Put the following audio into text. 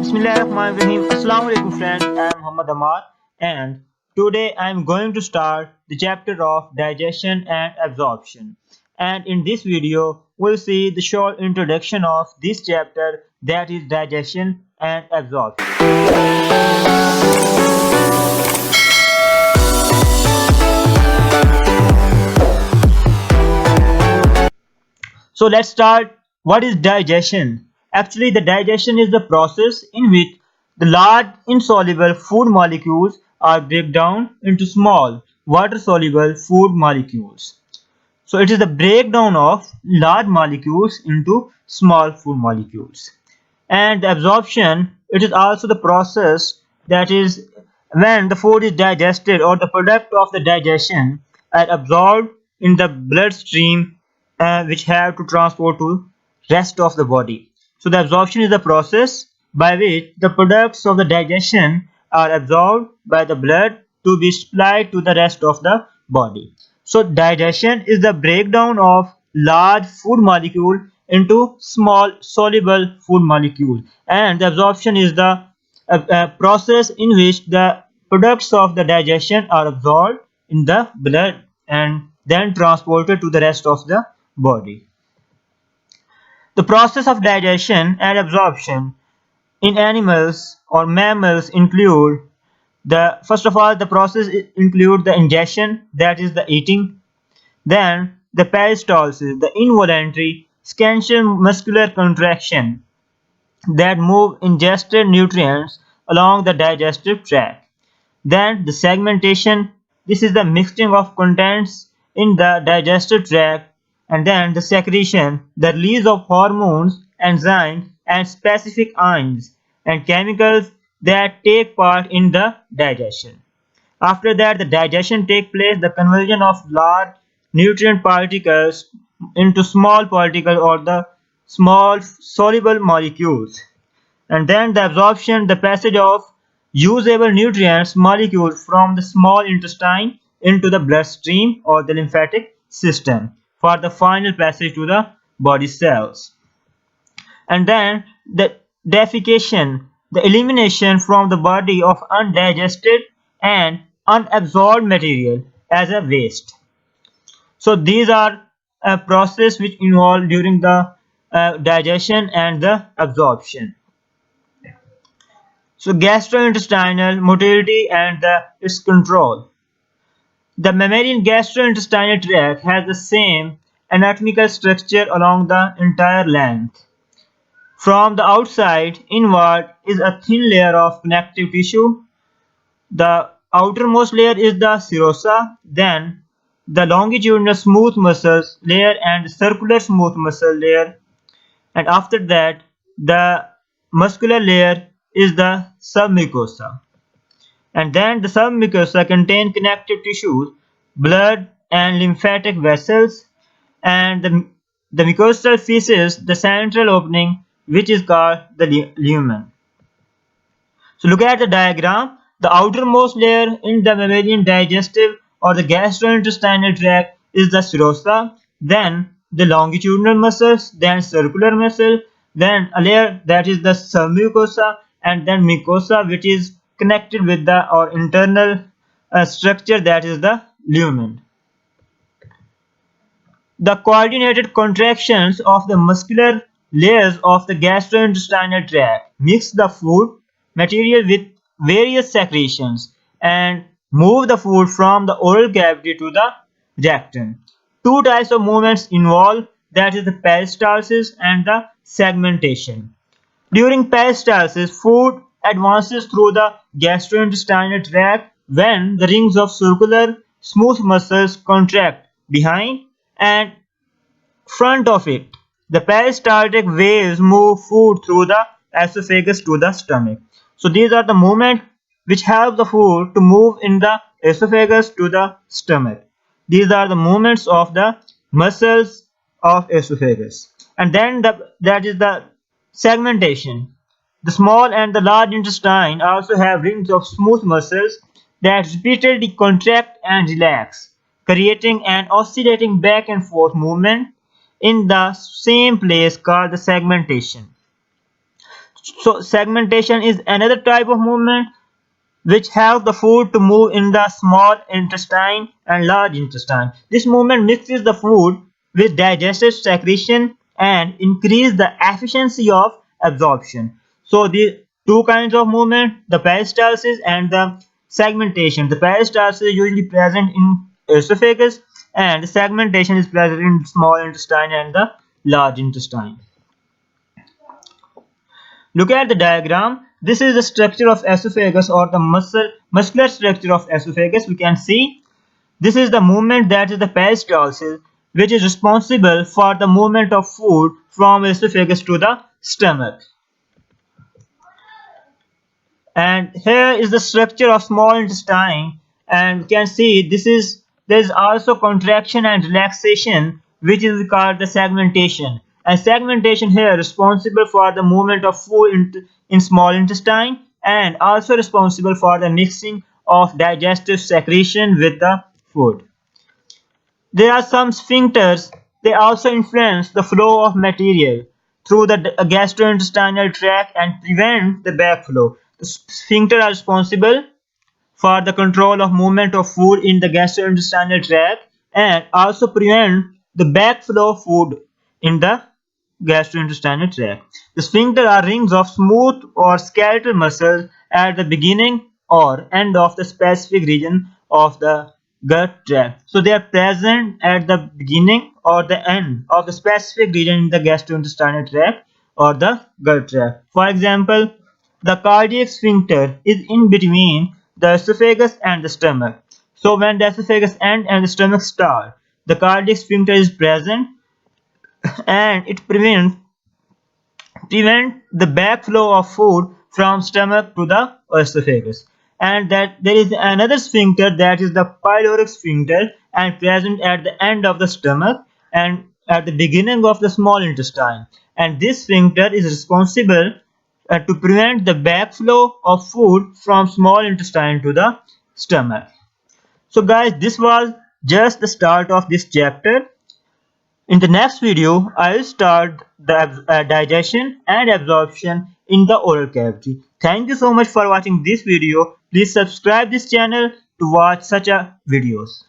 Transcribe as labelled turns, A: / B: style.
A: Bismillahirrahmanirrahim. Assalamu alaikum friends. I am Muhammad Amar and today I am going to start the chapter of digestion and absorption. And in this video we'll see the short introduction of this chapter, that is digestion and absorption. So let's start. What is digestion? Actually, the digestion is the process in which the large insoluble food molecules are break down into small water-soluble food molecules. So it is the breakdown of large molecules into small food molecules. And the absorption, it is also the process that is when the food is digested or the product of the digestion are absorbed in the bloodstream, which have to transport to rest of the body. So the absorption is the process by which the products of the digestion are absorbed by the blood to be supplied to the rest of the body. So digestion is the breakdown of large food molecule into small soluble food molecule, and the absorption is the process in which the products of the digestion are absorbed in the blood and then transported to the rest of the body. The process of digestion and absorption in animals or mammals include the first of all the process include the ingestion, that is the eating, then the peristalsis, the involuntary skeletal muscular contraction that move ingested nutrients along the digestive tract. Then the segmentation, this is the mixing of contents in the digestive tract. And then the secretion, the release of hormones, enzymes and specific ions and chemicals that take part in the digestion. After that, the digestion takes place, the conversion of large nutrient particles into small particles or the small soluble molecules. And then the absorption, the passage of usable nutrients molecules from the small intestine into the bloodstream or the lymphatic system for the final passage to the body cells. And then the defecation, the elimination from the body of undigested and unabsorbed material as a waste. So these are a process which involve during the digestion and the absorption. So gastrointestinal motility and its control. The mammalian gastrointestinal tract has the same anatomical structure along the entire length. From the outside inward is a thin layer of connective tissue. The outermost layer is the serosa, then the longitudinal smooth muscles layer and circular smooth muscle layer, and after that the muscular layer is the submucosa. And then the submucosa contain connective tissues, blood and lymphatic vessels, and the mucosal faces the central opening which is called the lumen. So look at the diagram. The outermost layer in the mammalian digestive or the gastrointestinal tract is the serosa, then the longitudinal muscles, then circular muscle, then a layer that is the submucosa, and then mucosa which is connected with the or internal structure that is the lumen. The coordinated contractions of the muscular layers of the gastrointestinal tract mix the food material with various secretions and move the food from the oral cavity to the rectum. Two types of movements involve, that is the peristalsis and the segmentation. During peristalsis, food advances through the gastrointestinal tract when the rings of circular smooth muscles contract behind and front of it. The peristaltic waves move food through the esophagus to the stomach. So these are the movements which help the food to move in the esophagus to the stomach. These are the movements of the muscles of esophagus. And then that is the segmentation. The small and the large intestine also have rings of smooth muscles that repeatedly contract and relax, creating an oscillating back and forth movement in the same place called the segmentation. So segmentation is another type of movement which helps the food to move in the small intestine and large intestine. This movement mixes the food with digestive secretion and increase the efficiency of absorption. So the two kinds of movement, the peristalsis and the segmentation. The peristalsis is usually present in esophagus and the segmentation is present in small intestine and the large intestine. Look at the diagram. This is the structure of esophagus or the muscular structure of esophagus. We can see this is the movement, that is the peristalsis, which is responsible for the movement of food from esophagus to the stomach. And here is the structure of small intestine, and you can see there is also contraction and relaxation, which is called the segmentation. And segmentation here responsible for the movement of food in small intestine and also responsible for the mixing of digestive secretion with the food. There are some sphincters. They also influence the flow of material through the gastrointestinal tract and prevent the backflow. The sphincters are responsible for the control of movement of food in the gastrointestinal tract and also prevent the backflow of food in the gastrointestinal tract. The sphincter are rings of smooth or skeletal muscles at the beginning or end of the specific region of the gut tract. So they are present at the beginning or the end of the specific region in the gastrointestinal tract or the gut tract. For example, the cardiac sphincter is in between the esophagus and the stomach. So when the esophagus end and the stomach start, the cardiac sphincter is present and it prevent the backflow of food from stomach to the esophagus. And that there is another sphincter, that is the pyloric sphincter, and present at the end of the stomach and at the beginning of the small intestine. And this sphincter is responsible to prevent the backflow of food from small intestine to the stomach. So guys, this was just the start of this chapter. In the next video, I will start the digestion and absorption in the oral cavity. Thank you so much for watching this video. Please subscribe this channel to watch such videos.